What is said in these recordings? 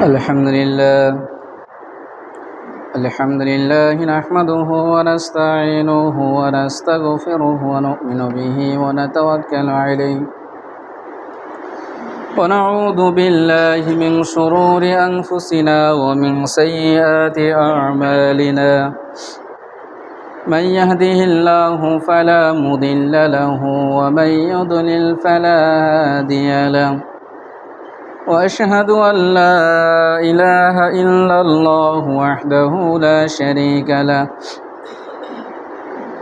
الحمد لله نحمده ونستعينه ونستغفره ونؤمن به ونتوكل عليه ونعوذ بالله من شرور أنفسنا ومن سيئات أعمالنا من يهده الله فلا مضل له ومن يضلل فلا هادي له وأشهد أن لا إله إلا الله وحده لا شريك له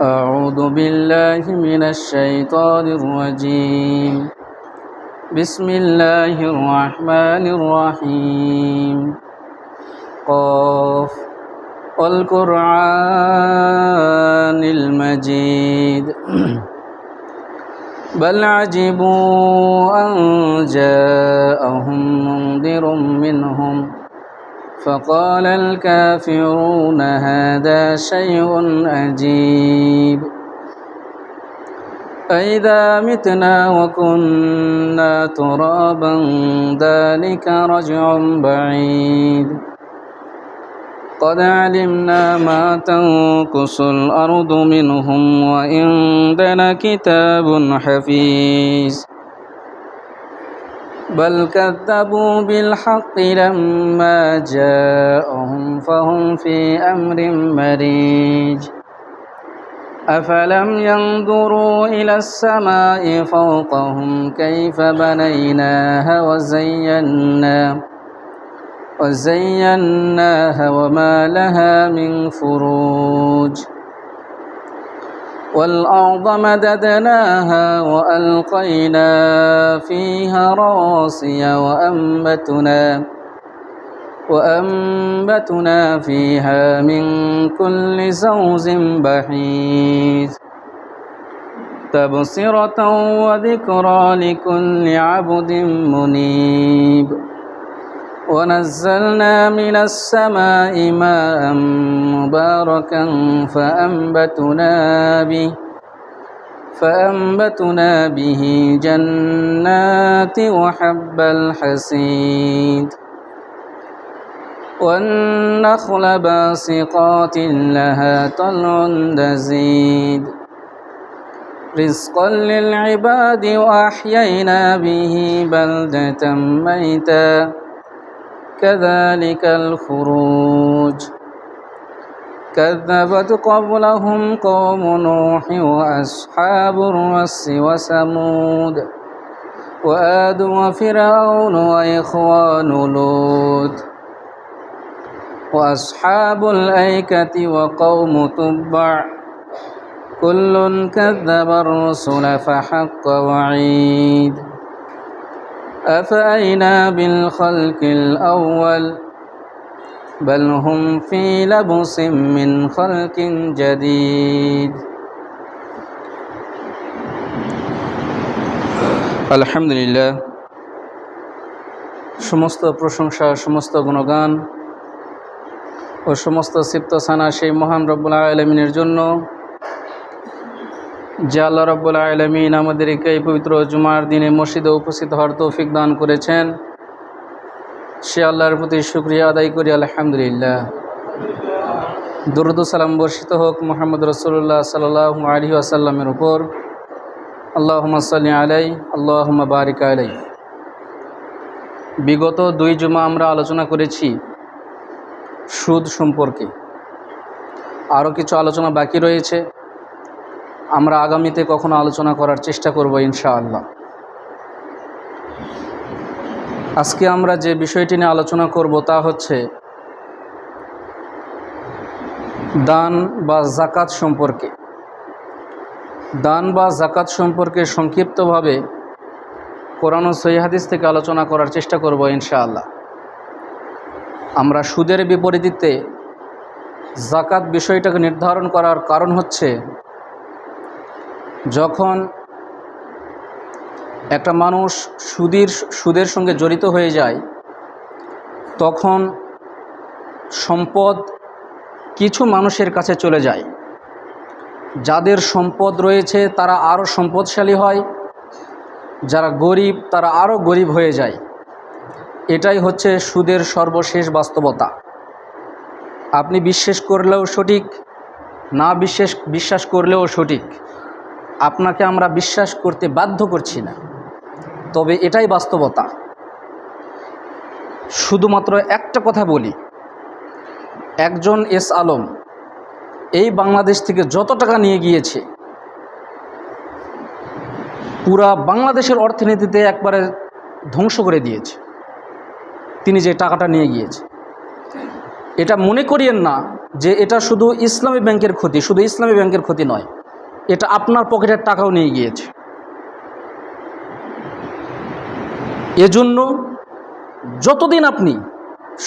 أعوذ بالله من الشيطان الرجيم بسم الله الرحمن الرحيم قاف والقرآن المجيد بل عجبوا أن جاءهم منذر منهم فقال الكافرون هذا شيء عجيب أإذا متنا وكنا ترابا ذلك رجع بعيد قد علمنا ما تنقص الأرض منهم وعندنا كتاب حفيظ بل كذبوا بالحق لما جاءهم فهم في أمر مريج أفلم ينظروا إلى السماء فوقهم كيف بنيناها وزيناها وما لها من فروج والأرض مددناها وألقينا فيها رواسي وأنبتنا فيها من كل زوج بحيث تبصرة وذكرى لكل عبد منيب ونزلنا من السماء ماء مباركا فأنبتنا به جنات وحب الحصيد والنخل باسقات لها طلع نضيد رزقا للعباد وأحيينا به بلدة ميتا كذلك الخروج كذبت قبلهم قوم نوح وأصحاب الرس وثمود وآد وفرعون وإخوان لوط وأصحاب الأيكة وقوم تبع كل كذب الرسل فحق وعيد أفأينا بالخلق الأول بل هم في لبس من خلق جديد আলহামদুলিল্লাহ সমস্ত প্রশংসা সমস্ত গুণগান ও সমস্ত সিফতসানা সেই মহান রব্বুল আলামিনের জন্য যে আল্লাহ রব্বুল আলামিন আমাদেরকে এই পবিত্র জুমার দিনে মসজিদে উপস্থিত হওয়ার তৌফিক দান করেছেন সে আল্লাহর প্রতি শুকরিয়া আদায় করি আলহামদুলিল্লাহ। দরুদ ও সালাম বর্ষিত হোক মুহাম্মদ রাসূলুল্লাহ সাল্লাল্লাহু আলাইহি ওয়াসাল্লামের উপর। আল্লাহুম্মা সাল্লি আলাইহি আল্লাহুম্মা বারিক আলাইহি। বিগত 2 জুমা আমরা আলোচনা করেছি সুদ সম্পর্কে। আরও কিছু আলোচনা বাকি রয়েছে, আমরা আগামীতে কখনো আলোচনা করার চেষ্টা করব ইনশাআল্লাহ। আজকে আমরা যে বিষয়টি নিয়ে আলোচনা করব তা হচ্ছে দান বা যাকাত সম্পর্কে। দান বা যাকাত সম্পর্কে সংক্ষিপ্তভাবে কোরআন ও সহিহ হাদিস থেকে আলোচনা করার চেষ্টা করব ইনশাআল্লাহ। আমরা সুদের বিপরীতে যাকাত বিষয়টাকে নির্ধারণ করার কারণ হচ্ছে যখন একটা মানুষ সুদের সঙ্গে জড়িত হয়ে যায় তখন সম্পদ কিছু মানুষের কাছে চলে যায়। যাদের সম্পদ রয়েছে তারা আরও সম্পদশালী হয়, যারা গরিব তারা আরও গরিব হয়ে যায়। এটাই হচ্ছে সুদের সর্বশেষ বাস্তবতা। আপনি বিশ্বাস করলেও সঠিক, না বিশ্বাস করলেও সঠিক, আপনাকে আমরা বিশ্বাস করতে বাধ্য করছি না, তবে এটাই বাস্তবতা। শুধুমাত্র একটা কথা বলি, একজন এস আলম এই বাংলাদেশ থেকে যত টাকা নিয়ে গিয়েছে, পুরা বাংলাদেশের অর্থনীতিতে একবারে ধ্বংস করে দিয়েছে তিনি যে টাকাটা নিয়ে গিয়েছে। এটা মনে করিয়েন না যে এটা শুধু ইসলামী ব্যাংকের ক্ষতি, শুধু ইসলামী ব্যাংকের ক্ষতি নয়, এটা আপনার পকেটের টাকাও নিয়ে গিয়েছে। এজন্য যতদিন আপনি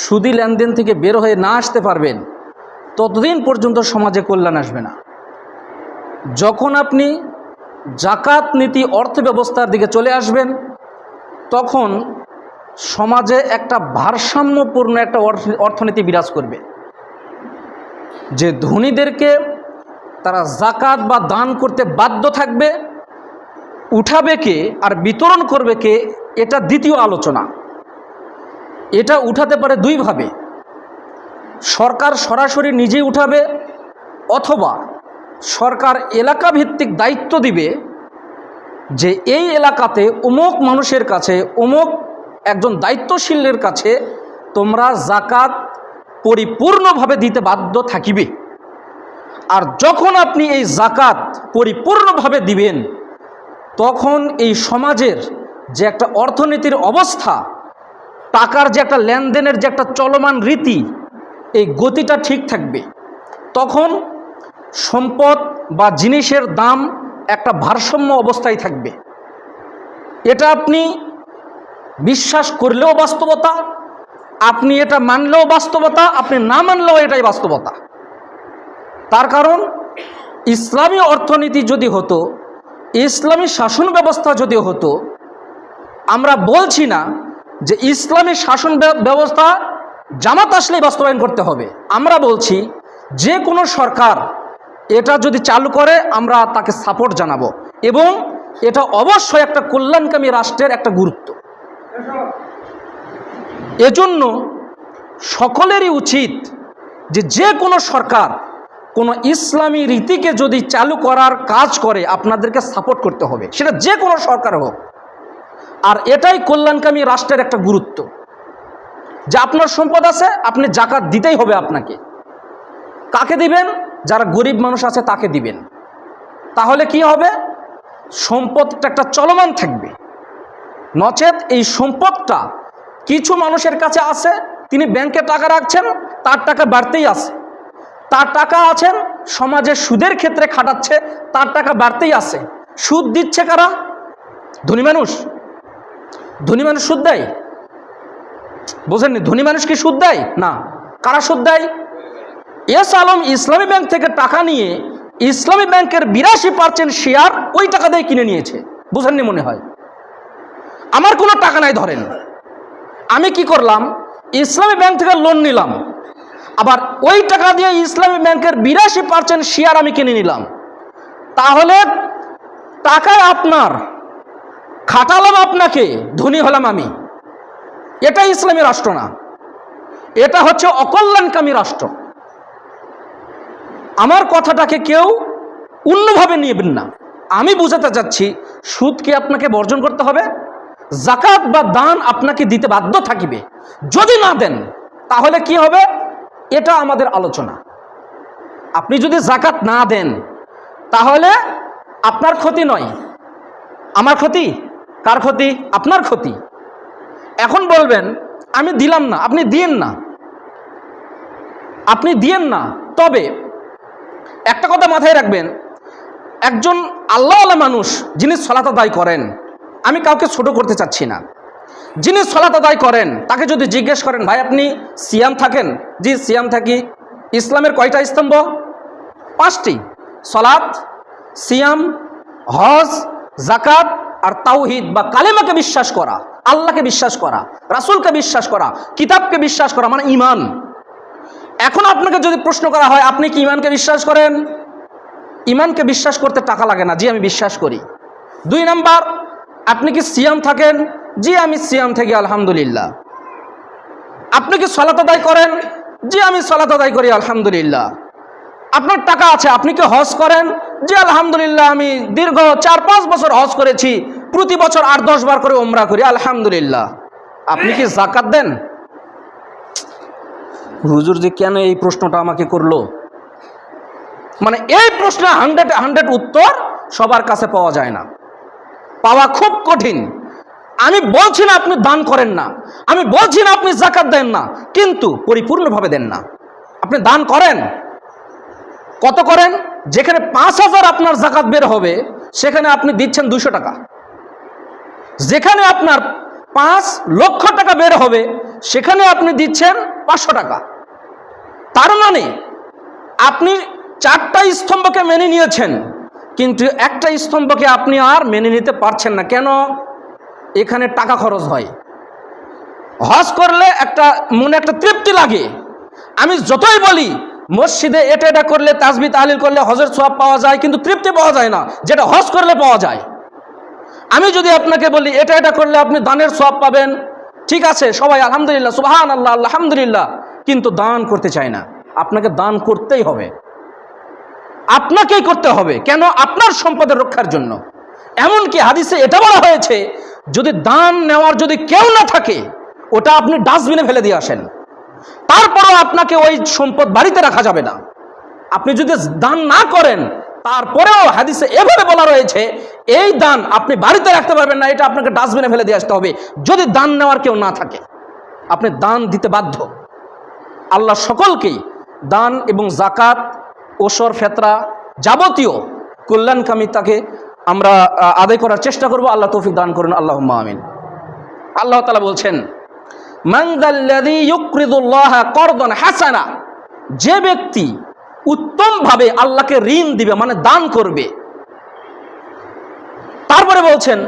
সুদি লেনদেন থেকে বের হয়ে না আসতে পারবেন, ততদিন পর্যন্ত সমাজে কল্যাণ আসবে না। যখন আপনি জাকাত নীতি অর্থ ব্যবস্থার দিকে চলে আসবেন, তখন সমাজে একটা ভারসাম্যপূর্ণ একটা অর্থনীতি বিরাজ করবে, যে ধনীদেরকে তারা জাকাত বা দান করতে বাধ্য থাকবে, উঠাবে কে আর বিতরণ করবে কে, এটা দ্বিতীয় আলোচনা। এটা উঠাতে পারে দুইভাবে, সরকার সরাসরি নিজেই উঠাবে, অথবা সরকার এলাকা ভিত্তিক দায়িত্ব দিবে যে এই এলাকাতে অমুক মানুষের কাছে, অমুক একজন দায়িত্বশীলের কাছে তোমরা জাকাত পরিপূর্ণভাবে দিতে বাধ্য থাকিবে। আর যখন আপনি এই জাকাত পরিপূর্ণভাবে দিবেন, তখন এই সমাজের যে একটা অর্থনীতির অবস্থা, টাকার যে একটা লেনদেনের যে একটা চলমান রীতি, এই গতিটা ঠিক থাকবে। তখন সম্পদ বা জিনিসের দাম একটা ভারসাম্য অবস্থায় থাকবে। এটা আপনি বিশ্বাস করলেও বাস্তবতা, আপনি এটা মানলেও বাস্তবতা, আপনি না মানলেও এটাই বাস্তবতা। তার কারণ ইসলামী অর্থনীতি যদি হতো, ইসলামী শাসন ব্যবস্থা যদি হতো, আমরা বলছি না যে ইসলামী শাসন ব্যবস্থা জামাত আসলেই বাস্তবায়ন করতে হবে, আমরা বলছি যে কোনো সরকার এটা যদি চালু করে আমরা তাকে সাপোর্ট জানাবো, এবং এটা অবশ্যই একটা কল্যাণকামী রাষ্ট্রের একটা গুরুত্ব। এজন্য সকলেরই উচিত যে কোনো সরকার কোনো ইসলামী রীতিকে যদি চালু করার কাজ করে, আপনাদেরকে সাপোর্ট করতে হবে, সেটা যে কোনো সরকার হোক। আর এটাই কল্যাণকামী রাষ্ট্রের একটা গুরুত্ব, যে আপনার সম্পদ আছে, আপনি জাকাত দিতেই হবে। আপনাকে কাকে দিবেন? যারা গরিব মানুষ আছে তাকে দিবেন। তাহলে কি হবে? সম্পদটা একটা চলমান থাকবে। নচেত এই সম্পদটা কিছু মানুষের কাছে আছে, তিনি ব্যাংকে টাকা রাখছেন, তার টাকা বাড়তেই আছে, তার টাকা আছেন সমাজে সুদের ক্ষেত্রে খাটাচ্ছে, তার টাকা বাড়তেই আছে। সুদ দিচ্ছে কারা? ধনী মানুষ। ধনী মানুষ সুদ দেয়? বোঝেননি? ধনী মানুষ কি সুদ দেয়? না। কারা সুদ দেয়? এস আলম ইসলামী ব্যাংক থেকে টাকা নিয়ে ইসলামী ব্যাংকের 82% শেয়ার ওই টাকা দিয়ে কিনে নিয়েছে। বুঝেননি মনে হয়? আমার কোনো টাকা নাই, ধরেন আমি কি করলাম, ইসলামী ব্যাংক থেকে লোন নিলাম, আবার ওই টাকা দিয়ে ইসলামী ব্যাংকের 82% শেয়ার আমি কিনে নিলাম। তাহলে টাকায় আপনার, খাটালাম আপনাকে, ধনী হলাম আমি। এটা ইসলামী রাষ্ট্র না, এটা হচ্ছে অকল্যাণকামী রাষ্ট্র। আমার কথাটাকে কেউ অন্যভাবে নিবেন না। আমি বুঝাতে চাচ্ছি, সুদকে আপনাকে বর্জন করতে হবে, জাকাত বা দান আপনাকে দিতে বাধ্য থাকিবে। যদি না দেন তাহলে কি হবে, এটা আমাদের আলোচনা। আপনি যদি জাকাত না দেন তাহলে আপনার ক্ষতি নয়, আমার ক্ষতি। কার ক্ষতি? আপনার ক্ষতি। এখন বলবেন আমি দিলাম না, আপনি দিয়েন না, আপনি দিয়েন না। তবে একটা কথা মাথায় রাখবেন, একজন আল্লাহওয়ালা মানুষ যিনি সালাত আদায় করেন, আমি কাউকে ছোট করতে চাচ্ছি না, যিনি সালাত আদায় করেন তাকে যদি জিজ্ঞেস করেন, ভাই আপনি সিয়াম থাকেন? জি সিয়াম থাকি। ইসলামের কয়টা স্তম্ভ? 5টি। সালাত, সিয়াম, হজ, জাকাত আর তাওহীদ বা কালেমাকে বিশ্বাস করা, আল্লাহকে বিশ্বাস করা, রাসূলকে বিশ্বাস করা, কিতাবকে বিশ্বাস করা, মানে ঈমান। এখন আপনাকে যদি প্রশ্ন করা হয় আপনি কি ঈমানকে বিশ্বাস করেন? ঈমানকে বিশ্বাস করতে টাকা লাগে না, জি আমি বিশ্বাস করি। 2 নাম্বার, আপনি কি সিয়াম থাকেন? জি আমি সিয়াম থাকি আলহামদুলিল্লাহ। আপনি কি সালাত আদায় করেন? জি আমি সালাত আদায় করি আলহামদুলিল্লাহ। আপনার টাকা আছে, আপনি কি হজ করেন? জি আলহামদুলিল্লাহ, আমি দীর্ঘ 4-5 বছর হজ করেছি, প্রতি বছর 8-10 বার করে উমরা করি আলহামদুলিল্লাহ। আপনি কি যাকাত দেন? হুজুর যে কেন এই প্রশ্নটা আমাকে করলো, মানে এই প্রশ্নে 100 উত্তর সবার কাছে পাওয়া যায় না, পাওয়া খুব কঠিন। আমি বলছি না আপনি দান করেন না, আমি বলছি না আপনি যাকাত দেন না, কিন্তু পরিপূর্ণভাবে দেন না। আপনি দান করেন, কত করেন? যেখানে 5,000 আপনার যাকাত বের হবে সেখানে আপনি দিচ্ছেন 200 টাকা। যেখানে আপনার 5 লক্ষ টাকা বের হবে সেখানে আপনি দিচ্ছেন 500 টাকা। তার মানে আপনি 4টা স্তম্ভকে মেনে নিয়েছেন, কিন্তু একটা স্তম্ভকে আপনি আর মেনে নিতে পারছেন না। কেন? এখানে টাকা খরচ হয়। হজ করলে মনে একটা তৃপ্তি লাগে। আমি যতই বলি মসজিদে এটা করলে, তাসবিহ তাহলিল করলে হজের সওয়াব পাওয়া যায়, কিন্তু তৃপ্তি পাওয়া যায় না যেটা হজ করলে পাওয়া যায়। আমি যদি আপনাকে বলি এটা করলে আপনি দানের সওয়াব পাবেন, ঠিক আছে, সবাই আলহামদুলিল্লাহ, সুবহানাল্লাহ, আলহামদুলিল্লাহ, কিন্তু দান করতে চায় না। আপনাকে দান করতেই হবে, আপনাকেই করতে হবে। কেন? আপনার সম্পদের রক্ষার জন্য। এমনকি হাদিসে এটা বলা হয়েছে, যদি দান নেওয়ার যদি কেউ না থাকে, ওটা আপনি ডাস্টবিনে ফেলে দিয়ে আসেন, তারপরও আপনাকে ওই সম্পদ বাড়িতে রাখা যাবে না। আপনি যদি দান না করেন, তারপরেও হাদিসে এভাবে বলা রয়েছে, এই দান আপনি বাড়িতে রাখতে পারবেন না, এটা আপনাকে ডাস্টবিনে ফেলে দিয়ে আসতে হবে। যদি দান নেওয়ার কেউ না থাকে, আপনি দান দিতে বাধ্য। আল্লাহ সকলকেই দান এবং যাকাত, ওসর, ফেতরা, যাবতীয় কল্যাণকামী তাকে আমরা আদায় করার চেষ্টা করব। আল্লাহ তৌফিক দান করুন, আল্লাহুম্মা আমিন। আল্লাহ তাআলা বলছেন, মান যাল্লাযী ইউকরিদুল্লাহা করদান হাসানা, যে ব্যক্তি উত্তমভাবে আল্লাহকে ঋণ দিবে, মানে দান করবে। তারপরে বলছেন,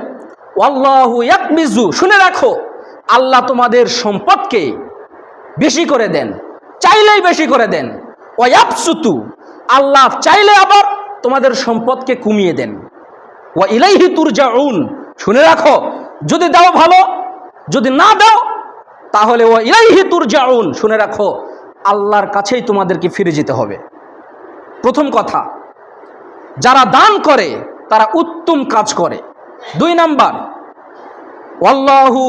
ওয়াল্লাহু ইয়াকবিজু, শুনে রাখো, আল্লাহ তোমাদের সম্পদকে বেশি করে দেন, চাইলেই বেশি করে দেন। ওয়া ইয়াবসুতু, আল্লাহ চাইলে আবার তোমাদের সম্পদকে কমিয়ে দেন। ওয়া ইলাইহি তুরজাউন, শুনে রাখো, যদি দাও ভালো, যদি না দাও তাহলে ওয়া ইলাইহি তুরজাউন, শুনে রাখো, আল্লাহর কাছেই তোমাদেরকে ফিরে যেতে হবে। প্রথম কথা, যারা দান করে তারা উত্তম কাজ করে। 2 নাম্বার, আল্লাহু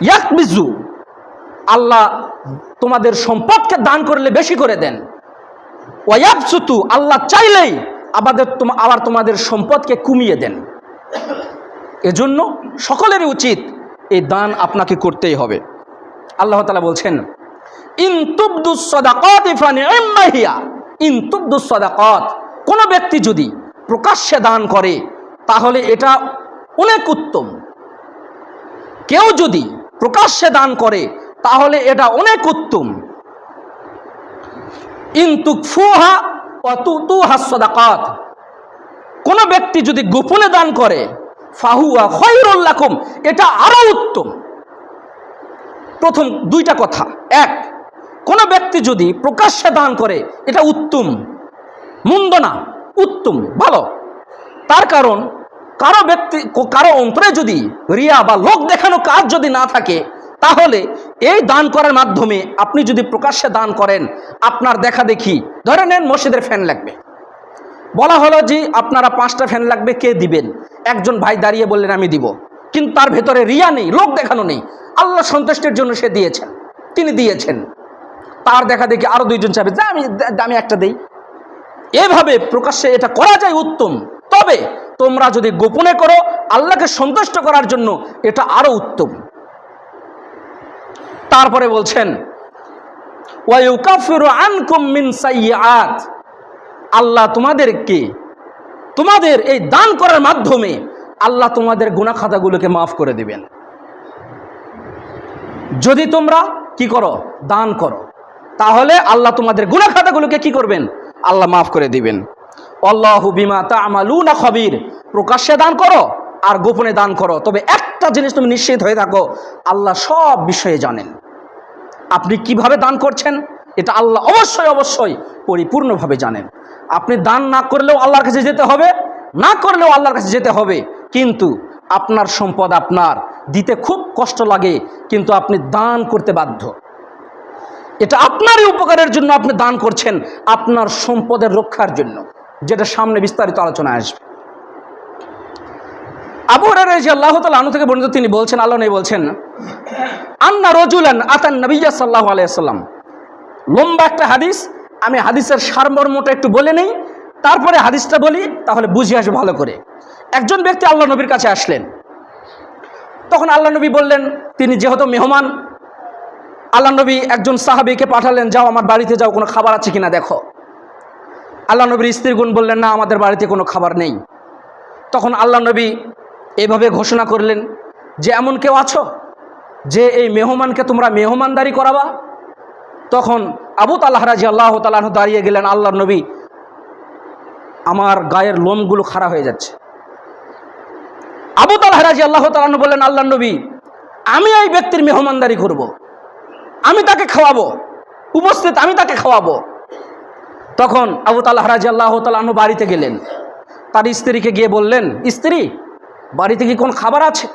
ইয়াকবিজু, আল্লাহ তোমাদের সম্পদকে দান করলে বেশি করে দেন। ওয়া ইয়াবসুতু, আল্লাহ চাইলেই আবার তোমাদের সম্পদকে কমিয়ে দেন। এজন্য সকলেরই উচিত এই দান আপনাকে করতেই হবে। আল্লাহ তাআলা বলছেন, ইন তুবদুস সাদাকাতি ফানি'ম্মা হিয়া, ইন তুবদুস সাদাকাত, কোনো ব্যক্তি যদি প্রকাশ্যে দান করে তাহলে এটা অনেক উত্তম। কেউ যদি প্রকাশ্যে দান করে তাহলে এটা অনেক উত্তম। ইন তুকফুহা ওয়া তুতুহাস সাদাকাত, কোনো ব্যক্তি যদি গোপনে দান করে, ফাহুয়া খায়রুল লাকুম, এটা আরো উত্তম। প্রথম 2টা কথা, এক, কোনো ব্যক্তি যদি প্রকাশ্যে দান করে এটা উত্তম, মন্দ না, উত্তম, ভালো। তার কারণ কারো অন্তরে যদি রিয়া বা লোক দেখানো কাজ যদি না থাকে, তাহলে এই দান করার মাধ্যমে আপনি যদি প্রকাশ্যে দান করেন, আপনার দেখা দেখি, ধরে নেন মসজিদের ফ্যান লাগবে, বলা হলো যে আপনারা 5টা ফ্যান লাগবে, কে দিবেন? একজন ভাই দাঁড়িয়ে বললেন আমি দিব, কিন্তু তার ভেতরে রিয়া নেই, লোক দেখানো নেই, আল্লাহ সন্তুষ্টির জন্য সে দিয়েছেন, তিনি দিয়েছেন। তার দেখা দেখি আরো 2জন চাবে যে আমি একটা দেই। এভাবে প্রকাশ্যে এটা করা যায়, উত্তম। তবে তোমরা যদি গোপনে করো আল্লাহকে সন্তুষ্ট করার জন্য, এটা আরো উত্তম। তারপরে বলছেন, ওয়া ইউকাফিরু আনকুম মিন সাইয়্যাত, আল্লাহ তোমাদের এই দান করার মাধ্যমে আল্লাহ তোমাদের গুনাহ খাতাগুলোকে মাফ করে দিবেন। যদি তোমরা কি করো? দান করো, তাহলে আল্লাহ তোমাদের গুনাহ খাতাগুলোকে কি করবেন? আল্লাহ মাফ করে দিবেন। আল্লাহু বিমা তা'মালুনা খবীর, প্রকাশ্যে দান করো আর গোপনে দান করো, তবে একটা জিনিস তুমি নিশ্চিত হয়ে থাকো, আল্লাহ সব বিষয়ে জানেন। আপনি কিভাবে দান করছেন এটা আল্লাহ অবশ্যই পরিপূর্ণভাবে জানেন। আপনি দান না করলেও আল্লাহর কাছে যেতে হবে, না করলেও আল্লাহর কাছে যেতে হবে, কিন্তু আপনার সম্পদ আপনার, দিতে খুব কষ্ট লাগে, কিন্তু আপনি দান করতে বাধ্য। এটা আপনারই উপকারের জন্য আপনি দান করছেন, আপনার সম্পদের রক্ষার জন্য, যেটা সামনে বিস্তারিত আলোচনা আসবে। আবু হুরায়রা রাদিয়াল্লাহু তাআলা আনহু থেকে বর্ণিত, তিনি বলছেন, আল্লাহ নবী বলছেন, আন্না রাজুলান আতান নবিয়্যা সাল্লাল্লাহু আলাইহি ওয়াসাল্লাম। লম্বা একটা হাদিস, আমি হাদিসের সারমর্মটা একটু বলে নেই, তারপরে হাদিসটা বলি, তাহলে বুঝে আসবে ভালো করে। একজন ব্যক্তি আল্লাহ নবীর কাছে আসলেন। তখন আল্লাহ নবী বললেন, তিনি যেহেতু মেহমান, আল্লাহ নবী একজন সাহাবীকে পাঠালেন, যাও আমার বাড়িতে যাও, কোনো খাবার আছে কিনা দেখো। আল্লাহ নবীর স্ত্রীগুণ বললেন, না, আমাদের বাড়িতে কোনো খাবার নেই। তখন আল্লাহ নবী এভাবে ঘোষণা করলেন যে, এমন কেউ আছো যে এই মেহমানকে তোমরা মেহমানদারি করাবা? তখন আবু তালহা রাদিয়াল্লাহু তাআলা আনহু দাঁড়িয়ে গেলেন, আল্লাহর নবী, আমার গায়ের লোমগুলো খাড়া হয়ে যাচ্ছে। আবু তালহা রাদিয়াল্লাহু তাআলা আনহু বললেন, আল্লাহর নবী, আমি এই ব্যক্তির মেহমানদারি করব, আমি তাকে খাওয়াবো, উপস্থিত আমি তাকে খাওয়াবো। তখন আবু তালহা রাদিয়াল্লাহু তাআলা আনহু বাড়িতে গেলেন, তার স্ত্রীকে গিয়ে বললেন, স্ত্রী, বাড়িতে কি কোনো খাবার আছে?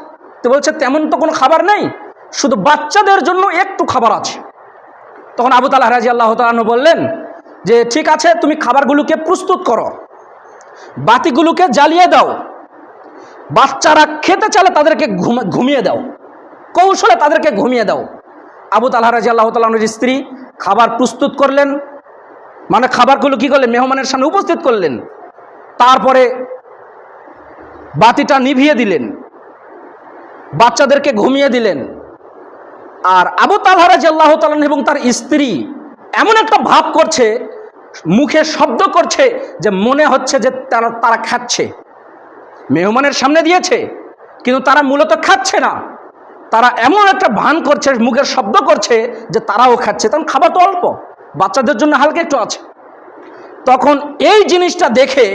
তো বলছে, তেমন তো কোনো খাবার নেই, শুধু বাচ্চাদের জন্য একটু খাবার আছে। তখন আবু তালহা রাদিয়াল্লাহু তাআলা আনহু বললেন যে, ঠিক আছে, তুমি খাবারগুলোকে প্রস্তুত করো, বাতিগুলোকে জ্বালিয়ে দাও, বাচ্চারা খেতে চাইলে তাদেরকে ঘুমিয়ে দাও, কৌশলে তাদেরকে ঘুমিয়ে দাও। আবু তালহা রাদিয়াল্লাহু তাআলা আনহুর স্ত্রী খাবার প্রস্তুত করলেন, মানে খাবারগুলো কি করলেন, মেহমানের সামনে উপস্থিত করলেন, তারপরে বাতিটা নিভিয়ে দিলেন, বাচ্চাদেরকে ঘুমিয়ে দিলেন। আর আবু তালহা রাদিয়াল্লাহু তাআলা এবং তার স্ত্রী এমন একটা ভাব করছে, মুখে শব্দ করছে, যে মনে হচ্ছে যে তারা খাচ্ছে। মেহমানের সামনে দিয়েছে, কিন্তু তারা মূলত খাচ্ছে না, তারা এমন একটা ভান করছে, মুখের শব্দ করছে যে তারাও খাচ্ছে, তখন খাবার তো অল্প, বাচ্চাদের জন্য হালকা একটু আছে। তখন এই জিনিসটা দেখে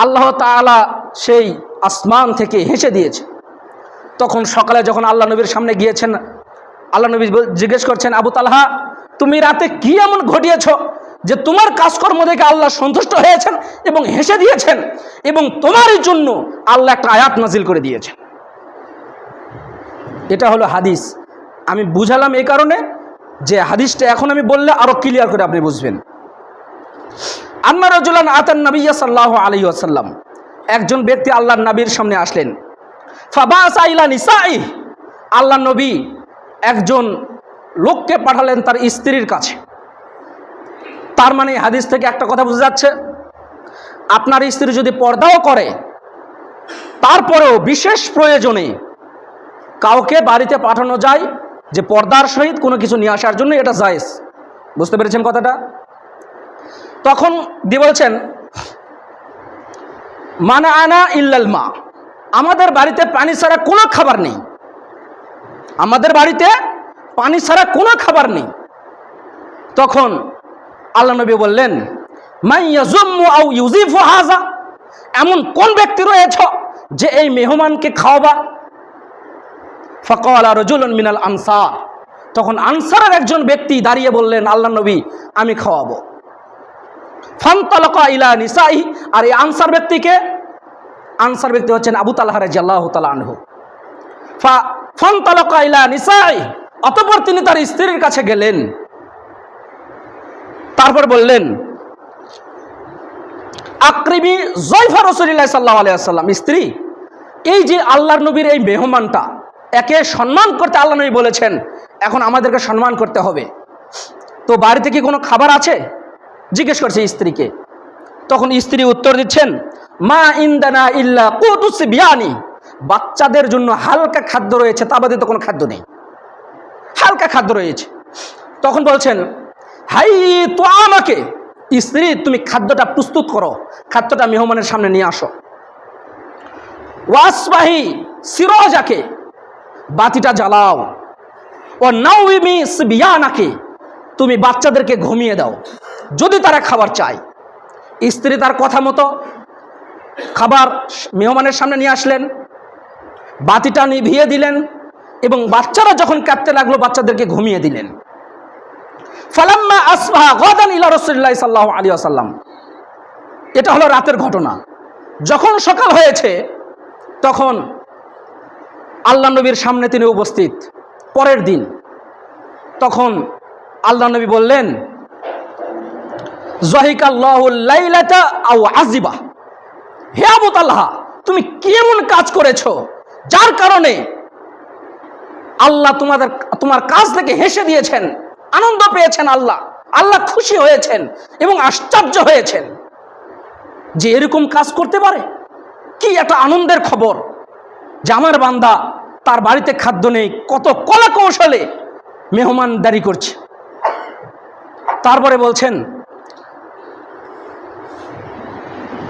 আল্লাহ তাআলা সেই আসমান থেকে হেসে দিয়েছে। তখন সকালে যখন আল্লাহ নবীর সামনে গিয়েছেন, আল্লাহ নবী জিজ্ঞেস করছেন, আবু তালহা, তুমি রাতে কি এমন ঘটিয়েছ যে তোমার কাজকর্ম দেখে আল্লাহ সন্তুষ্ট হয়েছেন এবং হেসে দিয়েছেন, এবং তোমারই জন্য আল্লাহ একটা আয়াত নাজিল করে দিয়েছেন। এটা হলো হাদিস। আমি বুঝালাম এই কারণে যে হাদিসটা এখন আমি বললে আরো ক্লিয়ার করে আপনি বুঝবেন। আন্না রাজুলান আতান নবিয়্যা সাল্লাল্লাহু আলাইহি ওয়াসাল্লাম, একজন ব্যক্তি আল্লাহর নবীর সামনে আসলেন। ফাবাসা ইলা নিসাই, আল্লাহ নবী একজন লোককে পাঠালেন তার স্ত্রীর কাছে। তার মানে হাদিস থেকে একটা কথা বোঝা যাচ্ছে, আপনার স্ত্রী যদি পর্দাও করে, তারপরেও বিশেষ প্রয়োজনে কাউকে বাড়িতে পাঠানো যায়, যে পর্দার সহিত কোনো কিছু নিয়ে আসার জন্য, এটা জায়েজ। বুঝতে পেরেছেন কথাটা? তখন দিয়ে বলছেন, মানা আনা ইল্লাল মা, আমাদের বাড়িতে পানি ছাড়া কোনো খাবার নেই, আমাদের বাড়িতে পানি ছাড়া কোনো খাবার নেই। তখন আল্লাহ নবী বললেন, মান ইয়াজুম্মু আও ইউজিফু হাযা, এমন কোন ব্যক্তি রয়েছে যে এই মেহমানকে খাওয়াবা? ফাকালা রাজুলুন মিনাল আনসার, তখন আনসারের একজন ব্যক্তি দাঁড়িয়ে বললেন, আল্লাহ নবী, আমি খাওয়াবো। ফান্তালাকা ইলা নিসাই, আর এই আনসার ব্যক্তি হচ্ছেন আবু তালহা রাদিয়াল্লাহু তাআলা আনহু। ফান্তালাকা ইলা নিসাই, অতঃপর তিনি তার স্ত্রীর কাছে গেলেন, তারপর বললেন, আকরিমি যায়ফা রাসূলিল্লাহ সাল্লাল্লাহু আলাইহি ওয়াসাল্লাম, স্ত্রী, এই যে আল্লাহর নবীর এই মেহমানটা, একে সম্মান করতে আল্লাহ নবী বলেছেন, এখন আমাদেরকে সম্মান করতে হবে, তো বাড়িতে কি কোনো খাবার আছে? জিজ্ঞেস করছে স্ত্রীকে। তখন স্ত্রী উত্তর দিচ্ছেন, মা ইনদানা ইল্লা কুতুস বিয়ানি, বাচ্চাদের জন্য হালকা খাদ্য রয়েছে, তা বাদে তো কোনো খাদ্য নেই, হালকা খাদ্য রয়েছে। তখন বলছেন, হাই তো আমাকে, স্ত্রী, তুমি খাদ্যটা প্রস্তুত করো, খাদ্যটা মেহমানের সামনে নিয়ে আসো। ওয়াসবাহি সিরাজাকে, বাতিটা জ্বালাও। ও নাউমি সিবিয়ানাকে, তুমি বাচ্চাদেরকে ঘুমিয়ে দাও, যদি তারা খাবার চায়। স্ত্রী তার কথা মতো খাবার মেহমানের সামনে নিয়ে আসলেন, বাতিটা নিভিয়ে দিলেন, এবং বাচ্চারা যখন কাঁদতে লাগলো, বাচ্চাদেরকে ঘুমিয়ে দিলেন। ফালাম্মা আসবাহা গাদান ইলা রাসূলিল্লাহি সাল্লাল্লাহু আলাইহি ওয়াসাল্লাম, এটা হলো রাতের ঘটনা। যখন সকাল হয়েছে, তখন আল্লাহ নবীর সামনে তিনি উপস্থিত। পরের দিন তখন আল্লাহ নবী বললেন, জহিকাল্লাহুল লাইলাতা আও আজিবা, হে আবু তালহা, তুমি কি এমন কাজ করেছো যার কারণে আল্লাহ তোমার কাজ থেকে হেসে দিয়েছেন, আনন্দ পেয়েছেন, আল্লাহ খুশি হয়েছেন এবং আশ্চর্য হয়েছেন যে এরকম কাজ করতে পারে। কি একটা আনন্দের খবর যে আমার বান্দা, তার বাড়িতে খাদ্য নেই, কত কলা কৌশলে মেহমানদারি করছে। তারপরে বলছেন,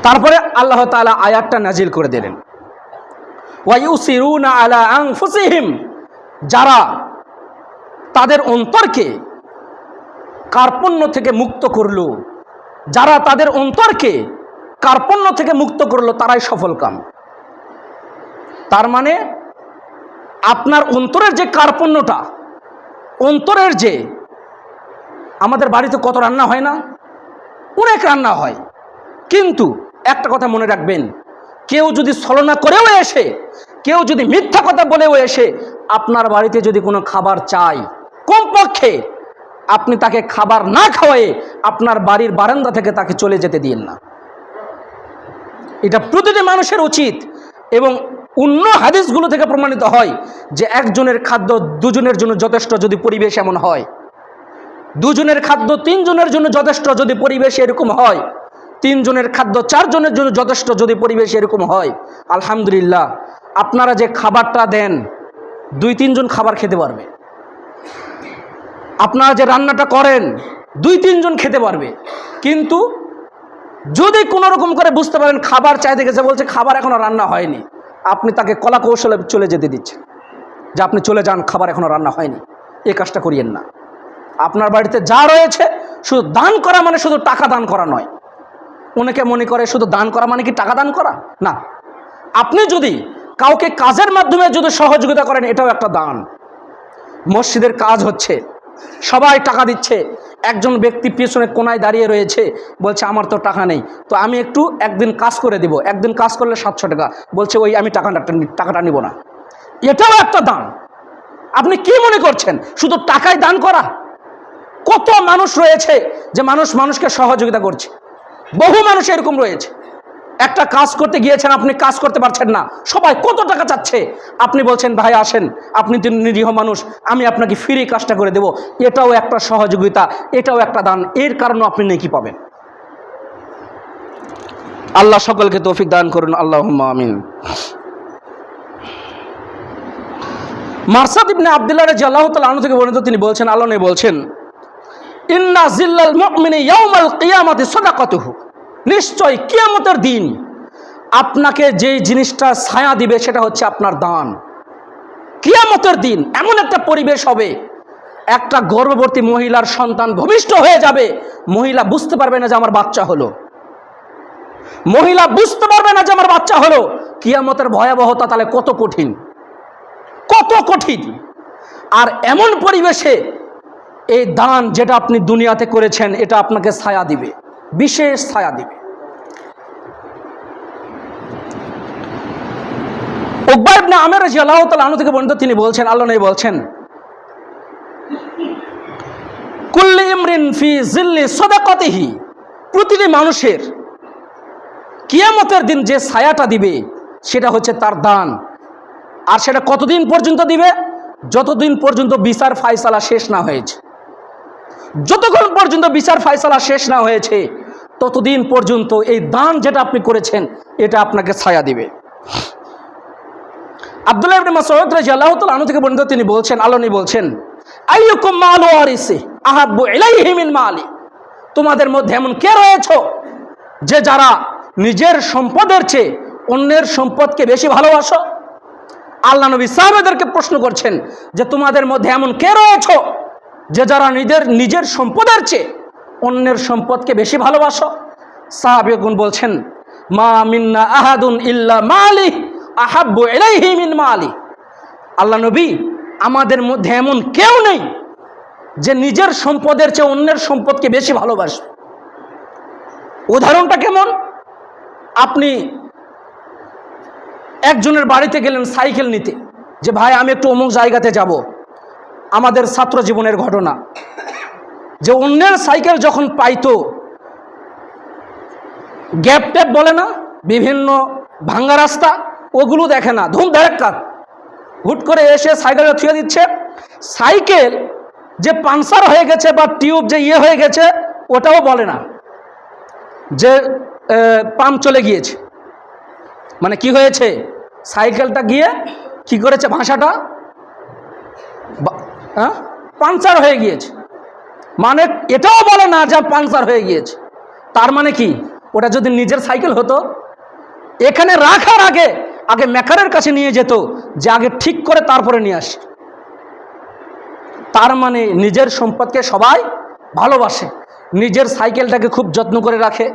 তারপরে আল্লাহ তাআলা আয়াতটা নাজিল করে দিলেন, ওয়ায়ুসিরুনা আলা আনফুসিহিম, যারা তাদের অন্তরকে কার্পণ্য থেকে মুক্ত করলো, যারা তাদের অন্তরকে কার্পণ্য থেকে মুক্ত করলো, তারাই সফলকাম। তার মানে আপনার অন্তরের যে কার্পণ্যটা, অন্তরের যে, আমাদের বাড়িতে কত রান্না হয় না, অনেক রান্না হয়, কিন্তু একটা কথা মনে রাখবেন, কেউ যদি ছলনা করেও এসে, কেউ যদি মিথ্যা কথা বলেও এসে আপনার বাড়িতে যদি কোনো খাবার চায়, কমপক্ষে আপনি তাকে খাবার না খাওয়ায়ে আপনার বাড়ির বারান্দা থেকে তাকে চলে যেতে দিন না। এটা প্রতিটি মানুষের উচিত। এবং অন্য হাদিসগুলো থেকে প্রমাণিত হয় যে একজনের খাদ্য দুজনের জন্য যথেষ্ট যদি পরিবেশ এমন হয়, দুজনের খাদ্য তিনজনের জন্য যথেষ্ট যদি পরিবেশ এরকম হয়, তিনজনের খাদ্য চারজনের জন্য যথেষ্ট যদি পরিবেশ এরকম হয়, আলহামদুলিল্লাহ, আপনারা যে খাবারটা দেন 2-3 জন খাবার খেতে পারবে। আপনারা যে রান্নাটা করেন 2-3 জন খেতে পারবে। কিন্তু যদি কোনো রকম করে বুঝতে পারেন খাবার চাইতে গেছে, বলছে খাবার এখনো রান্না হয়নি, আপনি তাকে কলা কৌশলে চলে যেতে দিচ্ছেন যে আপনি চলে যান, খাবার এখনো রান্না হয়নি। এই কাজটা করিয়েন না। আপনার বাড়িতে যা রয়েছে, শুধু দান করা মানে শুধু টাকা দান করা নয়। অনেকে মনে করে শুধু দান করা মানে কি টাকা দান করা, না। আপনি যদি কাউকে কাজের মাধ্যমে যদি সহযোগিতা করেন, এটাও একটা দান। মসজিদের কাজ হচ্ছে, সবাই টাকা দিচ্ছে, একজন ব্যক্তি পিছনে কোনায় দাঁড়িয়ে রয়েছে, বলছে আমার তো টাকা নেই, তো আমি একদিন কাজ করে দিব, একদিন কাজ করলে 700 টাকা, বলছে ওই আমি টাকাটা নিব না। এটাও একটা দান। আপনি কি মনে করছেন শুধু টাকায় দান করা? কত মানুষ রয়েছে যে মানুষকে সহযোগিতা করছে, বহু মানুষ এরকম রয়েছে। একটা কাজ করতে গিয়েছেন, আপনি কাজ করতে পারছেন না, সবাই কত টাকা চাচ্ছে, আপনি বলছেন ভাই আসেন, আপনি তো নিরীহ মানুষ, আমি আপনাকে ফ্রি কাজটা করে দেব। এটাও একটা সহযোগিতা, এটাও একটা দান। এর কারণে আপনি নেকি পাবেন। আল্লাহ সকলকে তৌফিক দান করুন, আল্লাহুম্মা আমিন। মারসাদ ইবনে আব্দুল্লাহ রাদিয়াল্লাহু তাআলা আনহু থেকে বর্ণিত, তিনি বলছেন, আল্লাহ নবী বলছেন, ইন্না জিল্লাল মুমিনি ইয়াউমাল কিয়ামাতি সাদাকাতুহু, নিশ্চয় কিয়ামতের দিন আপনাকে যে জিনিসটা ছায়া দিবে সেটা হচ্ছে আপনার দান। কিয়ামতের দিন এমন একটা পরিবেশ হবে, একটা গর্ভবতী মহিলার সন্তান ভূমিষ্ঠ হয়ে যাবে, মহিলা বুঝতে পারবে না যে আমার বাচ্চা হলো, মহিলা বুঝতে পারবে না যে আমার বাচ্চা হলো। কিয়ামতের ভয়াবহতা তাহলে কত কঠিন, কত কঠিন। আর এমন পরিবেশে এই দান যেটা আপনি দুনিয়াতে করেছেন, এটা আপনাকে ছায়া দিবে, বিশেষ ছায়া দিবে। উকবা ইবনে আমির রাদিয়াল্লাহু তাআলা আনহু থেকে বর্ণিত, তিনি বলছেন, আল্লাহ নবী বলছেন, কুল্লি ইমরিন ফি জিল্লি সাদাকাতিহি, প্রতিটি মানুষের কিয়ামতের দিন যে ছায়াটা দিবে সেটা হচ্ছে তার দান। আর সেটা কতদিন পর্যন্ত দিবে? যতদিন পর্যন্ত বিচার ফায়সালা শেষ না হয়েছে। যতক্ষণ পর্যন্ত বিচার ফায়সালা শেষ না হয়েছে, ততদিন পর্যন্ত এই দান যেটা আপনি করেছেন এটা আপনাকে ছায়া দিবে। আব্দুল্লাহ ইবনে মাসউদ রাদিয়াল্লাহু তাআলা আনহু থেকে বর্ণিত, তিনি বলছেন, আল্লাহ নবী বলছেন, আইয়ুকুম মালু ওয়ারিসি আহাব্বু ইলাইহি মিন মালি, তোমাদের মধ্যে এমন কে রয়েছে যে যারা নিজের সম্পদের চেয়ে অন্যের সম্পদকে বেশি ভালোবাসো? আল্লাহ নবী সাহাবাদেরকে প্রশ্ন করছেন যে তোমাদের মধ্যে এমন কে রয়েছে যে যারা নিজের সম্পদের চেয়ে অন্যের সম্পদকে বেশি ভালোবাসো? সাহাবীগণ বলছেন, মা মিন্না আহাদুন ইল্লা মালি আহাব্বু ইলাইহি মিন মালি। আল্লাহ নবী, আমাদের মধ্যে এমন কেউ নেই যে নিজের সম্পদের চেয়ে অন্যের সম্পদকে বেশি ভালোবাসে। উদাহরণটা কেমন? আপনি একজনের বাড়িতে গেলেন সাইকেল নিতে, যে ভাই আমি একটু অমুক জায়গাতে যাব। আমাদের ছাত্র জীবনের ঘটনা, যে অন্যের সাইকেল যখন পাইতো, গ্যাপ ট্যাপ বলে না, বিভিন্ন ভাঙ্গা রাস্তা, ওগুলো দেখে না, ধুম ধাক্কা হুট করে এসে সাইকেলে থুয়ে দিচ্ছে। সাইকেল যে পাংচার হয়ে গেছে বা টিউব যে হয়ে গেছে ওটাও বলে না, যে পাম্প চলে গিয়েছে। মানে কি হয়েছে, সাইকেলটা গিয়ে কি করেছে, ভাষাটা পাংচার হয়ে গিয়েছে। মানে এটাও বলে না যে পাংচার হয়ে গিয়েছে। তার মানে কি, ওটা যদি নিজের সাইকেল হতো, এখানে রাখার আগে আগে মেকারের কাছে নিয়ে যেত, যে আগে ঠিক করে তারপরে নিয়ে আসে। তার মানে নিজের সম্পদকে সবাই ভালোবাসে, নিজের সাইকেলটাকে খুব যত্ন করে রাখে,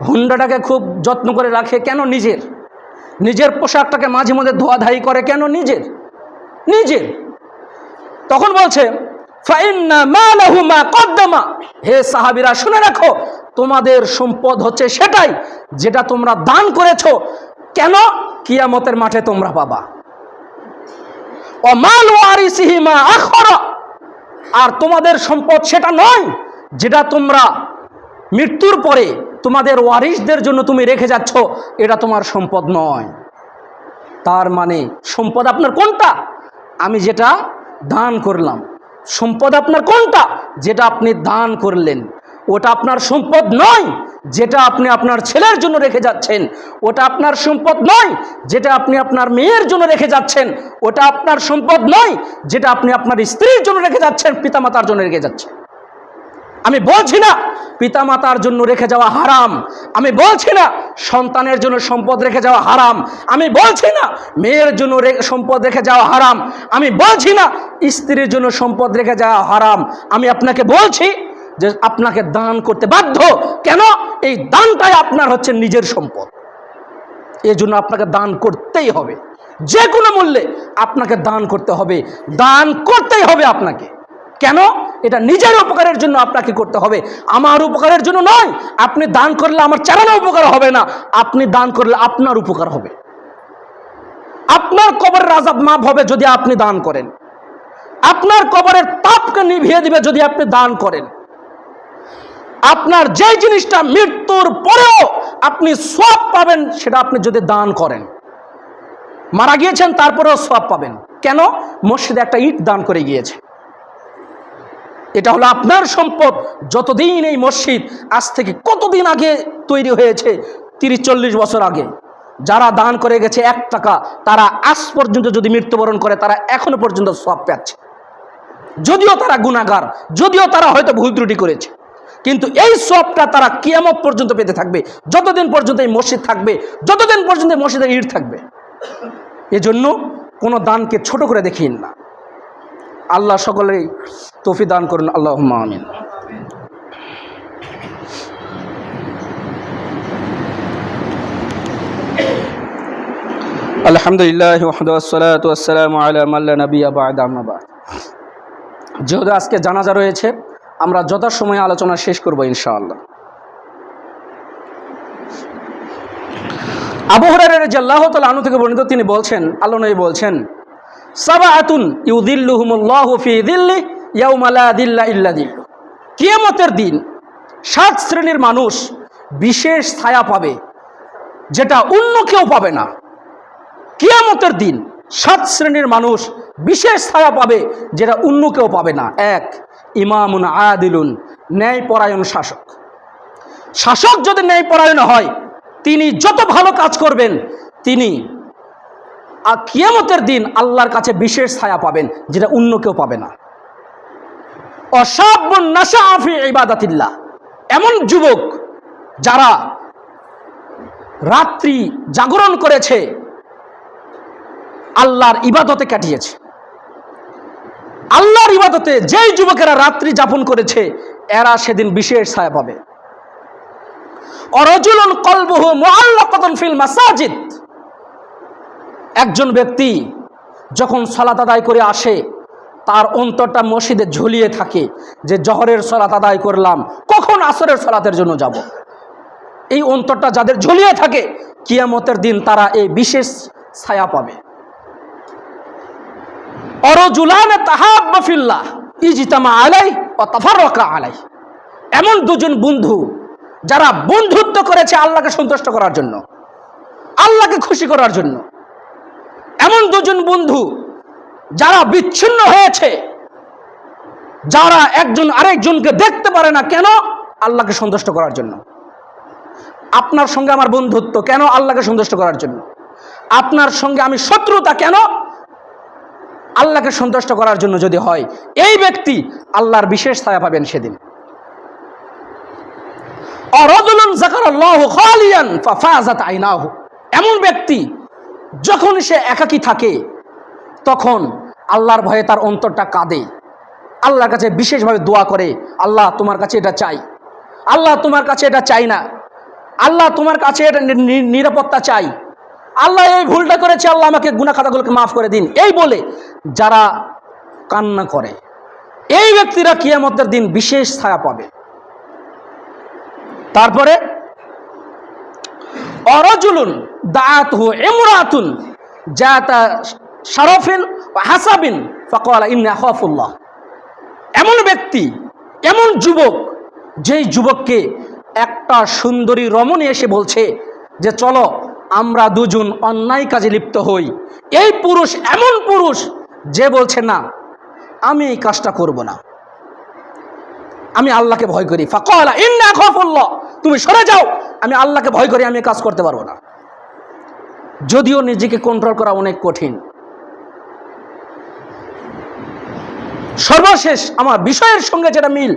হুন্ডাটাকে খুব যত্ন করে রাখে। কেন? নিজের পোশাকটাকে মাঝে মধ্যে ধোয়াধাই করে। কেন? নিজের। তখন বলছে ফাইন্না মালাহু মা কদ্দামা, হে সাহাবীরা শুনে রাখো, তোমাদের সম্পদ হচ্ছে সেটাই যেটা তোমরা দান করেছো। কেন? কিয়ামতের মাঠে তোমরা পাবা। ও মাল ওয়ারিসিহি মা আখরা, আর তোমাদের সম্পদ সেটা নয় যেটা তোমরা মৃত্যুর পরে তোমাদের ওয়ারিসদের জন্য তুমি রেখে যাচ্ছ, এটা তোমার সম্পদ নয়। তার মানে সম্পদ আপনার কোনটা? আমি যেটা দান করলাম। সম্পদ আপনার কোনটা? যেটা আপনি দান করলেন। ওটা আপনার সম্পদ নয় যেটা আপনি আপনার ছেলের জন্য রেখে যাচ্ছেন। ওটা আপনার সম্পদ নয় যেটা আপনি আপনার মেয়ের জন্য রেখে যাচ্ছেন। ওটা আপনার সম্পদ নয় যেটা আপনি আপনার স্ত্রীর জন্য রেখে যাচ্ছেন, পিতামাতার জন্য রেখে যাচ্ছেন। আমি বলছি না পিতামাতার জন্য রেখে যাওয়া হারাম, আমি বলছি না সন্তানের জন্য সম্পদ রেখে যাওয়া হারাম, আমি বলছি না মেয়ের জন্য সম্পদ রেখে যাওয়া হারাম, আমি বলছি না স্ত্রীর জন্য সম্পদ রেখে যাওয়া হারাম। আমি আপনাকে বলছি যে আপনাকে দান করতে বাধ্য। কেন? এই দানটাই আপনার হচ্ছে নিজের সম্পদ। এই জন্য আপনাকে দান করতেই হবে, যে কোনো মূল্যে আপনাকে দান করতে হবে, দান করতেই হবে আপনাকে। কেন? এটা নিজের উপকারের জন্য আপনাকে করতে হবে, আমার উপকারের জন্য নয়। আপনি দান করলে আমার চারানো উপকার হবে না, আপনি দান করলে আপনার উপকার হবে। আপনার কবরের আযাব মাফ হবে যদি আপনি দান করেন, আপনার কবরের তাপকে নিভিয়ে দিবে যদি আপনি দান করেন। আপনার যে জিনিসটা মৃত্যুর পরেও আপনি সওয়াব পাবেন সেটা আপনি যদি দান করেন। মারা গিয়েছেন তারপরেও সওয়াব পাবেন। কেন? মসজিদে একটা ইট দান করে গিয়েছে, এটা হলো আপনার সম্পদ। যতদিন এই মসজিদ, আজ থেকে কতদিন আগে তৈরি হয়েছে, 30-40 বছর আগে, যারা দান করে গেছে 1 টাকা, তারা আজ পর্যন্ত যদি মৃত্যুবরণ করে তারা এখনো পর্যন্ত সওয়াব পাচ্ছে। যদিও তারা গুনাহগার, যদিও তারা হয়তো ভুল ত্রুটি করেছে, কিন্তু এই সওয়াবটা তারা কিয়ামত পর্যন্ত পেতে থাকবে, যতদিন পর্যন্ত এই মসজিদ থাকবে, যতদিন পর্যন্ত এই মসজিদে ইট থাকবে। এজন্য কোনো দানকে ছোট করে দেখিয়েন না। আল্লাহ সকলেই তৌফিক দান করুন, আল্লাহুম্মা আমিন। আলহামদুলিল্লাহ ওয়াহদাহু ওয়াসসালাতু ওয়াসসালামু আলা মান লা নাবিয়্যা বা'দা, আম্মা বা'দ। যেহেতু আজকে জানাজা রয়েছে, আমরা যথাসময়ে আলোচনা শেষ করব ইনশাআল্লাহ। আবু হুরায়রা রাদিয়াল্লাহু তাআলা আনহু থেকে বর্ণিত, তিনি বলছেন, আল্লাহ নবী বলছেন, সাবআতুন ইউযিল্লুহুমুল্লাহু ফি যিল্লি ইয়াওমা লা যিল্লা ইল্লা যিল্লু। কিয়ামতের দিন 7 শ্রেণীর মানুষ বিশেষ ছায়া পাবে যেটা অন্য কেউ পাবে না। কিয়ামতের দিন 7 শ্রেণীর মানুষ বিশেষ ছায়া পাবে যেটা অন্য কেউ পাবে না। 1, ইমামুন আদিলুন, ন্যায়পরায়ণ শাসক। শাসক যদি ন্যায়পরায়ণ হয়, তিনি যত ভালো কাজ করবেন, তিনি কিয়ামতের দিন আল্লাহর কাছে বিশেষ ছায়া পাবেন যেটা অন্য কেউ পাবে না। অসাবুন নাশাআ ফি ইবাদাতিল্লাহ, এমন যুবক যারা রাত্রি জাগরণ করেছে, আল্লাহর ইবাদতে কাটিয়েছে। আল্লাহর ইবাদতে যেই যুবকেরা রাত্রি যাপন করেছে, এরা সেদিন বিশেষ ছায়া পাবে। অরাজুলুন কলবুহু মুআল্লাকাতুন ফিল মাসাজিদ, একজন ব্যক্তি যখন সালাত আদায় করে আসে, তার অন্তরটা মসজিদে ঝুলিয়ে থাকে যে জহরের সালাত আদায় করলাম, কখন আসরের সালাতের জন্য যাব। এই অন্তরটা যাদের ঝুলিয়ে থাকে, কিয়ামতের দিন তারা এই বিশেষ ছায়া পাবে। অরজুলান তাহাব্বা ফিল্লাহ ইজতামা আলাইহি ওয়া তাফাররাকা আলাইহি। এমন দুজন বন্ধু যারা বন্ধুত্ব করেছে আল্লাহকে সন্তুষ্ট করার জন্য, আল্লাহকে খুশি করার জন্য। এমন দুজন বন্ধু যারা বিচ্ছিন্ন হয়েছে, যারা একজন আরেকজনকে দেখতে পারে না, কেন? আল্লাহকে সন্তুষ্ট করার জন্য। আপনার সঙ্গে আমার বন্ধুত্ব কেন? আল্লাহকে সন্তুষ্ট করার জন্য। আপনার সঙ্গে আমি শত্রুতা কেন? আল্লাহকে সন্তুষ্ট করার জন্য যদি হয়, এই ব্যক্তি আল্লাহর বিশেষ ছায়া পাবেন সেদিন। অরাজুলুন যাকারাল্লাহু খালিয়ান ফাফাযাত আইনাহু। এমন ব্যক্তি যখন সে একাকী থাকে তখন আল্লাহর ভয়ে তার অন্তরটা কাঁদে, আল্লাহর কাছে বিশেষভাবে দোয়া করে, আল্লাহ তোমার কাছে এটা চাই, আল্লাহ তোমার কাছে এটা চাই না, আল্লাহ তোমার কাছে এটা নিরাপত্তা চাই, আল্লাহ এই ভুলটা করেছে, আল্লাহ আমাকে গুনাহ খাতাগুলোকে মাফ করে দিন। এই বলে যারা কান্না করে, এই ব্যক্তিরা কিয়ামতের দিন বিশেষ ছায়া পাবে। তারপরে অরাজুলুন দাআতহু ইমরাতুন যাতা শারাফিন ওয়া হাসাবিন ফাকালা ইন্নী আখাফুল্লাহ। এমন ব্যক্তি, এমন যুবক, যেই যুবককে একটা সুন্দরী রমণী এসে বলছে যে চলো আমরা দুজন অন্যায় কাজে লিপ্ত হই। এই পুরুষ এমন পুরুষ যে বলছে না, আমি এই কাজটা করব না, আমি আল্লাহকে ভয় করি। ফাকালা ইন্নী আখাফুল্লাহ, তুমি সরে যাও, আমি আল্লাহকে ভয় করি, আমি এই কাজ করতে পারবো না। যদিও নিজেকে কন্ট্রোল করা অনেক কঠিন। সর্বশেষ আমার বিষয়ের সঙ্গে যেটা মিল,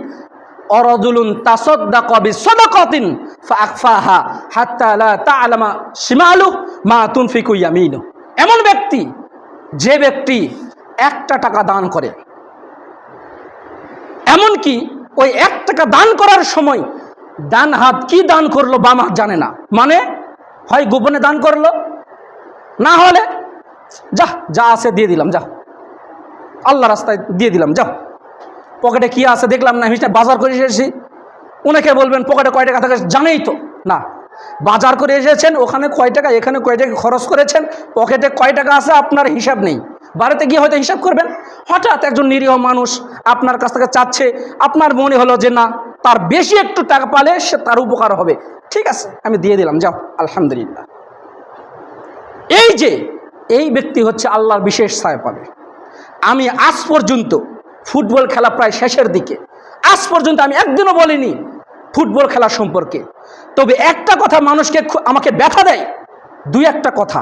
অরাজুলুন তাসাদ্দাকা বিসাদাকাতিন ফাআখফাহা হাত্তা লা তা'লামা শিমালুহু মা তুনফিকু ইয়ামিনুহু। এমন ব্যক্তি, যে ব্যক্তি 1 টাকা দান করে, এমন কি ওই 1 টাকা দান করার সময় ডান হাত কি দান করলো বাম হাত জানে না। মানে হয় গোপনে দান করলো, না হলে যা আছে দিয়ে দিলাম, যা আল্লাহ রাস্তায় দিয়ে দিলাম, যাও। পকেটে কি আছে দেখলাম না, হিসেবে বাজার করে এসেছি। অনেকে বলবেন পকেটে কয় টাকা থাকে, জানেই তো না। বাজার করে এসেছেন, ওখানে কয় টাকা, এখানে কয় টাকা খরচ করেছেন, পকেটে কয় টাকা আছে আপনার হিসাব নেই। বাড়িতে গিয়ে হয়তো হিসাব করবেন। হঠাৎ একজন নিরীহ মানুষ আপনার কাছ থেকে চাচ্ছে, আপনার মনে হলো যে না, তার বেশি একটু টাকা পালে সে তার উপকার হবে, ঠিক আছে আমি দিয়ে দিলাম, যাও আলহামদুলিল্লাহ। এই ব্যক্তি হচ্ছে আল্লাহর বিশেষ ছায়া পাবে। আমি আজ পর্যন্ত ফুটবল খেলা প্রায় শেষের দিকে, আজ পর্যন্ত আমি একদিনও বলিনি ফুটবল খেলা সম্পর্কে। তবে একটা কথা মানুষকে আমাকে ব্যথা দেয়, 2-1টা কথা।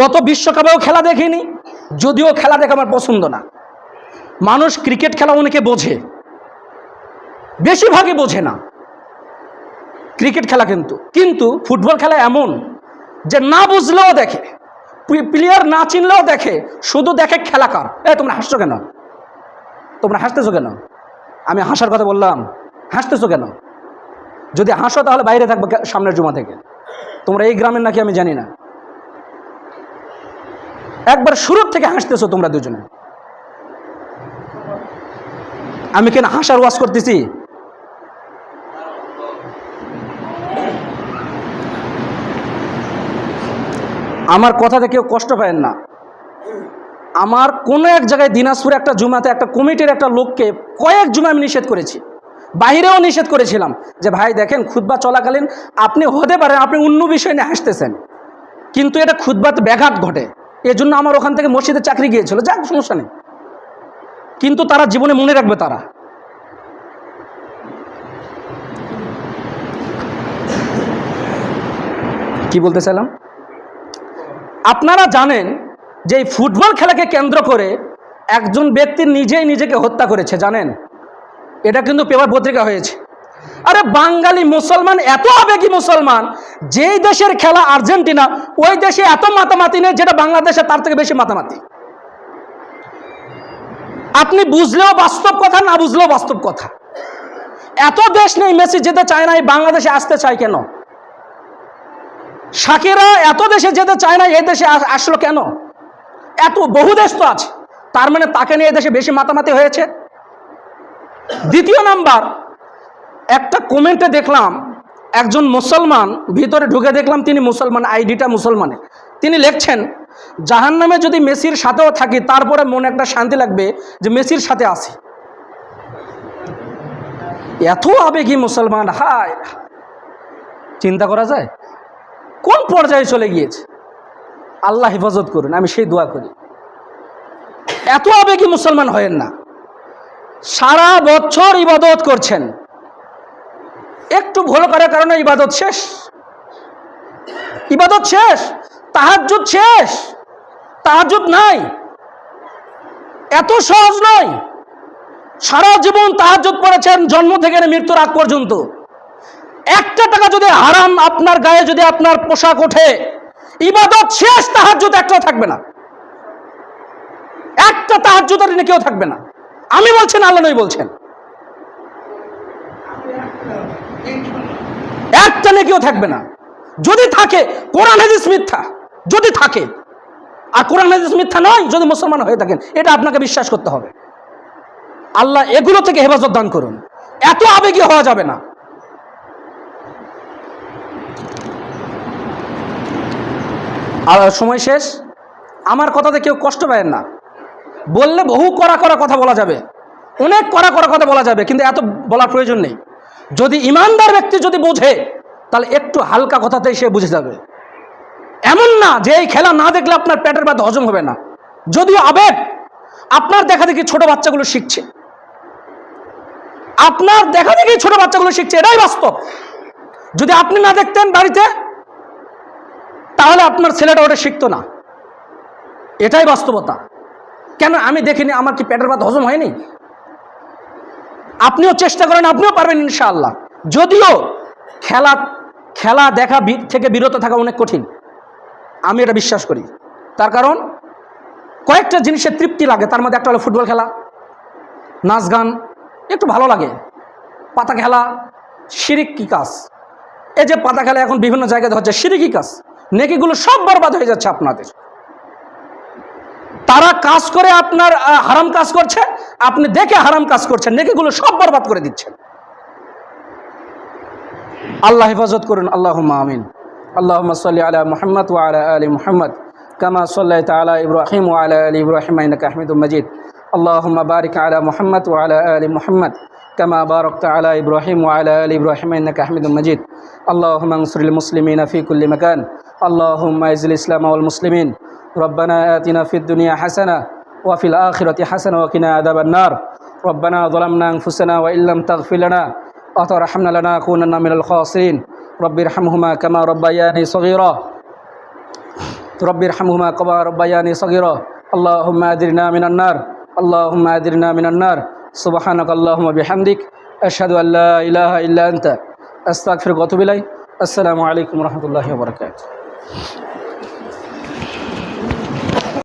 গত বিশ্বকাপেও খেলা দেখিনি, যদিও খেলা দেখা আমার পছন্দ না। মানুষ ক্রিকেট খেলা অনেকে বোঝে, বেশিরভাগই বোঝে না ক্রিকেট খেলা। কিন্তু ফুটবল খেলা এমন যে না বুঝলেও দেখে, প্লেয়ার না চিনলেও দেখে, শুধু দেখে খেলাকার। তোমরা হাসছো কেন? তোমরা হাসতেছো কেন? আমি হাসার কথা বললাম, হাসতেছো কেন? যদি হাসো তাহলে বাইরে থাকবে সামনের জুমা থেকে। তোমরা এই গ্রামের নাকি আমি জানি না। একবার শুরুর থেকে হাসতেছো তোমরা দুজনে। আমি কেন হাসার ওয়াজ করতেছি? আমার কথাতে কেউ কষ্ট পায় না। আমার কোনো এক জায়গায় দিনাজপুরে একটা জুমাতে একটা কমিটির একটা লোককে কয়েক জুমা আমি নিষেধ করেছি, বাহিরেও নিষেধ করেছিলাম যে ভাই দেখেন খুতবা চলাকালীন আপনি হতে পারেন আপনি অন্য বিষয় নিয়ে হাসতেছেন, কিন্তু এটা খুতবাতে ব্যাঘাত ঘটে। এজন্য আমার ওখান থেকে মসজিদে চাকরি গিয়েছিল, যাক সমস্যা নেই, কিন্তু তারা জীবনে মনে রাখবে। তারা কি বলতে চাইলাম, আপনারা জানেন যে এই ফুটবল খেলাকে কেন্দ্র করে একজন ব্যক্তি নিজেই নিজেকে হত্যা করেছে, জানেন? এটা কিন্তু পেপার পত্রিকা হয়েছে। আরে বাঙালি মুসলমান এত আবেগী মুসলমান, যেই দেশের খেলা আর্জেন্টিনা, ওই দেশে এত মাতামাতি নেই যেটা বাংলাদেশে তার থেকে বেশি মাতামাতি। আপনি বুঝলেও বাস্তব কথা, না বুঝলেও বাস্তব কথা। এত দেশ নেই মেসি যেতে চায় না, এই বাংলাদেশে আসতে চায় কেন? শাকিরা এত দেশে যেতে চায় না, এই দেশে আসলো কেন? এত বহু দেশ তো আছে, তার মানে তাকে নিয়ে এই দেশে বেশি মাতামাতি হয়েছে। দ্বিতীয় নাম্বার, একটা কমেন্টে দেখলাম একজন মুসলমান, ভিতরে ঢুকে দেখলাম তিনি মুসলমান, আইডিটা মুসলমানের। তিনি লিখছেন জাহান্নামে যদি মেসির সাথেও থাকি তারপরে মনে একটা শান্তি লাগবে যে মেসির সাথে আছি। এত আবেগী মুসলমান, হায়, চিন্তা করা যায় কোন পর্যায়ে চলে গিয়েছে। আল্লাহ হেফাজত করুন, আমি সেই দোয়া করি। এত আবেগী মুসলমান হয়েন না। সারা বছর ইবাদত করছেন, একটু ভুল করার কারণে ইবাদত শেষ, ইবাদত শেষ, তাহাজ্জুদ শেষ, তাহাজ্জুদ নাই। এত সহজ নয়। সারা জীবন তাহাজ্জুদ পড়েছেন জন্ম থেকে মৃত্যুর আগ পর্যন্ত। একটা টাকা যদি হারাম আপনার গায়ে যদি আপনার পোশাক ওঠে, ইবাদত শেষ, তাহাজ্জুদ একটাও থাকবে না। একটা তাহাজ্জুদের নেকিও থাকবে না। আমি বলছি না, আল্লাহ নবী বলছেন, একটা নেকিও থাকবে না। যদি থাকে কোরআন হাদিস মিথ্যা, যদি থাকে, আর কোরআন হাদিস মিথ্যা নয় যদি মুসলমান হয়ে থাকেন, এটা আপনাকে বিশ্বাস করতে হবে। আল্লাহ এগুলো থেকে হেফাজত দান করুন। এত আবেগী হওয়া যাবে না। আর সময় শেষ। আমার কথাতে কেউ কষ্ট পায় না। বললে বহু কড়া কড়া কথা বলা যাবে, অনেক কড়া কড়া কথা বলা যাবে, কিন্তু এত বলার প্রয়োজন নেই। যদি ইমানদার ব্যক্তি যদি বোঝে, তাহলে একটু হালকা কথাতেই সে বুঝে যাবে। এমন না যে এই খেলা না দেখলে আপনার পেটের ব্যথা হজম হবে না। যদিও আবেগ, আপনার দেখা দেখি ছোট বাচ্চাগুলো শিখছে, আপনার দেখা দেখি ছোট বাচ্চাগুলো শিখছে, এটাই বাস্তব। যদি আপনি না দেখতেন বাড়িতে, তাহলে আপনার ছেলেটা ওটা শিখতো না। এটাই বাস্তবতা। কেন আমি দেখিনি? আমার কি পেটের ব্যথা হজম হয়নি? আপনিও চেষ্টা করেন, আপনিও পারবেন ইনশাআল্লাহ। যদিও খেলা দেখা থেকে বিরত থাকা অনেক কঠিন, আমি এটা বিশ্বাস করি। তার কারণ কয়েকটা জিনিসের তৃপ্তি লাগে, তার মধ্যে একটা হলো ফুটবল খেলা, নাচ গান, একটু ভালো লাগে। পাতা খেলা, শিরকি কাজ। এই যে পাতা খেলা এখন বিভিন্ন জায়গায় হচ্ছে শিরকি কাজ, নেকিগুলো সব বরবাদ হয়ে যাচ্ছে আপনাদের। তারা কাজ করে আপনার হারাম কাজ করছে, আপনি দেখে হারাম কাজ করছেন, নেকিগুলো সব বরবাদ করে দিচ্ছেন। আল্লাহ হেফাজত করুন। আল্লাহুম্মা আমিন। আল্লাহুম্মা সাল্লি আলা মুহাম্মদ ওয়া আলা আলি মুহাম্মদ কামা সাল্লাইতা আলা ইব্রাহিম ওয়া আলা আলি ইব্রাহিম ইন্নাকা হামিদুম মাজিদ। আল্লাহুম্মা বারিক আলা মুহাম্মদ ওয়া আলা আলি মুহাম্মদ কামা বারাকতা আলা ইব্রাহিম ওয়া আলা আলি ইব্রাহিম ইন্নাকা হামিদুম মাজিদ। আল্লাহুম্মা আনসুরিল মুসলিমিনা ফি কুল্লি মাকান। আল্লাহুম্মা ইজজিল ইসলাম ওয়াল মুসলিমিন। ربنا آتنا في الدنيا حسنة وفي الآخرة حسنة وقنا عذاب النار. ربنا ظلمنا أنفسنا وإن لم تغفر لنا وترحمنا لنكونن من الخاسرين. رب ارحمهما كما ربياني صغيرا. رب ارحمهما كما ربياني صغيرا. اللهم أجرنا من النار. اللهم أجرنا من النار. سبحانك اللهم وبحمدك أشهد أن لا إله إلا أنت أستغفرك وأتوب إليك. السلام عليكم ورحمة الله وبركاته.